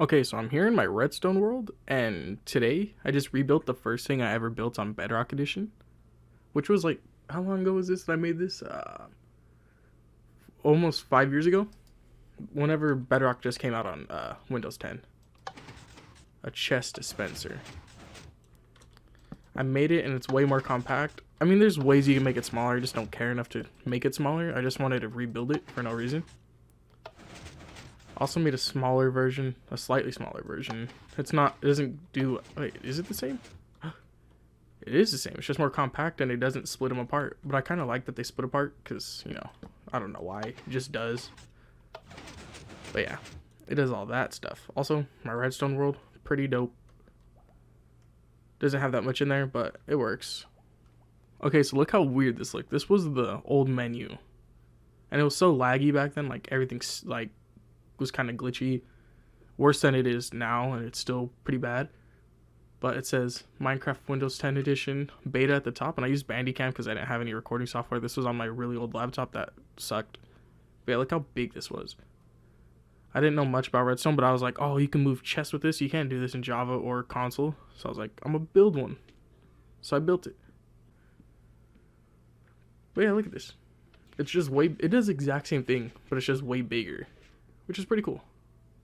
Okay, so I'm here in my Redstone world, and today I just rebuilt the first thing I ever built on Bedrock Edition, which was like, how long ago was this that I made this? Almost 5 years ago, whenever Bedrock just came out on Windows 10. A chest dispenser. I made it, and it's way more compact. I mean, there's ways you can make it smaller, I just don't care enough to make it smaller. I just wanted to rebuild it for no reason. Also made a smaller version, a slightly smaller version. It doesn't do, wait, is it the same? It is the same, it's just more compact and it doesn't split them apart. But I kind of like that they split apart because, you know, I don't know why, it just does. But yeah, it does all that stuff. Also, my Redstone world, pretty dope. Doesn't have that much in there, but it works. Okay, so look how weird this looked. This was the old menu. And it was so laggy back then, like everything's like was kind of glitchy, worse than it is now, and it's still pretty bad. But it says Minecraft Windows 10 edition beta at the top, and I used Bandicam because I didn't have any recording software. This was on my really old laptop that sucked. But yeah, look how big this was. I didn't know much about Redstone, but I was like, oh, you can move chests with this. You can't do this in Java or console. So I was like, I'm gonna build one. So I built it. But yeah, look at this. It's just it does the exact same thing, but it's just way bigger, which is pretty cool.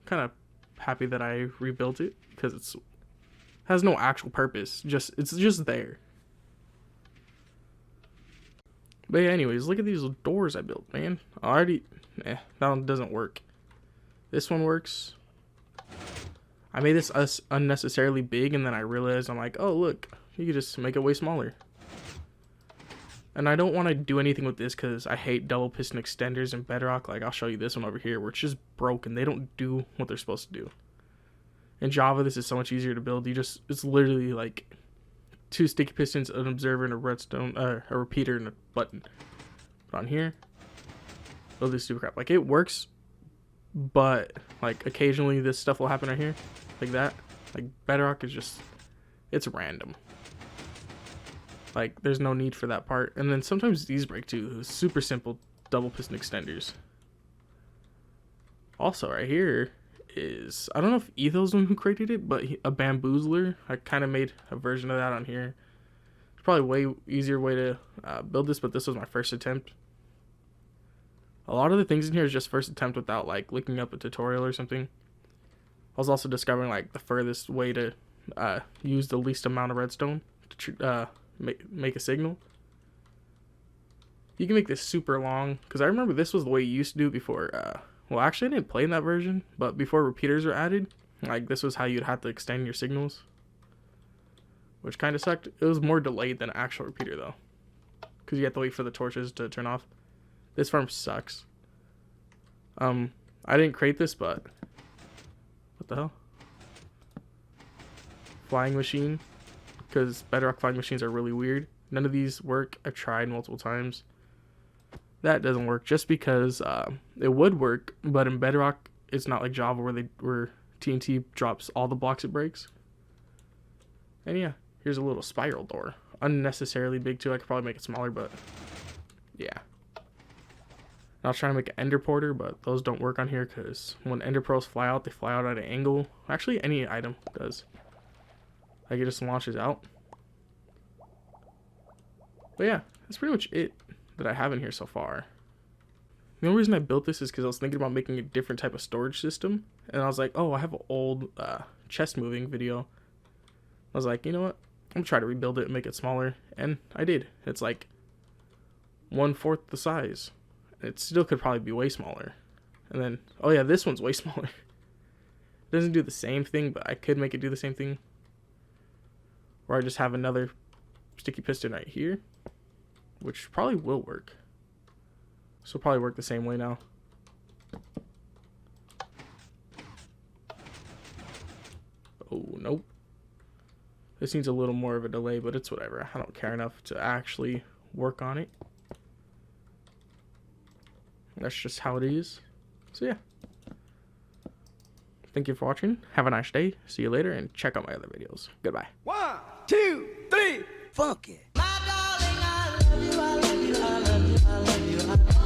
Kind of happy that I rebuilt it because it has no actual purpose. It's just there. But yeah, anyways, look at these doors I built, man. That one doesn't work. This one works. I made this unnecessarily big, and then I realized, I'm like, oh look, you could just make it way smaller. And I don't want to do anything with this because I hate double piston extenders in Bedrock. Like, I'll show you this one over here where it's just broken. They don't do what they're supposed to do. In Java, this is so much easier to build. It's literally like 2 sticky pistons, an observer, and a redstone, a repeater, and a button. Put on here. Build this stupid crap. Like, it works, but like occasionally this stuff will happen right here, like that. Like, Bedrock is just, it's random. Like, there's no need for that part. And then sometimes these break too. Super simple double piston extenders. Also, right here is, I don't know if Etho's the one who created it, but a bamboozler. I kind of made a version of that on here. It's probably way easier way to build this, but this was my first attempt. A lot of the things in here is just first attempt without like looking up a tutorial or something. I was also discovering like the furthest way to use the least amount of redstone to make a signal. You can make this super long, because I remember this was the way you used to do before. Well, actually I didn't play in that version, but before repeaters were added, like this was how you'd have to extend your signals, which kind of sucked. It was more delayed than an actual repeater though, because you have to wait for the torches to turn off. This farm sucks. I didn't create this, but what the hell? Flying machine. Because Bedrock flying machines are really weird. None of these work. I've tried multiple times. That doesn't work just because it would work, but in Bedrock it's not like Java where TNT drops all the blocks it breaks. And yeah, here's a little spiral door. Unnecessarily big too. I could probably make it smaller, but yeah. I was trying to make an ender porter, but those don't work on here because when ender pearls fly out, they fly out at an angle. Actually, any item does. Like, it just launches out. But yeah, that's pretty much it that I have in here so far. The only reason I built this is because I was thinking about making a different type of storage system. And I was like, oh, I have an old chest moving video. I was like, you know what? I'm going to try to rebuild it and make it smaller. And I did. It's like 1/4 the size. It still could probably be way smaller. And then, oh yeah, this one's way smaller. It doesn't do the same thing, but I could make it do the same thing. Or I just have another sticky piston right here, which probably will work. So it'll probably work the same way now. Oh, nope. This needs a little more of a delay, but it's whatever. I don't care enough to actually work on it. That's just how it is. So yeah. Thank you for watching. Have a nice day. See you later, and check out my other videos. Goodbye. 1, 2, 3, funky. My darling, I love you, I love you, I love you, I love you, I love you.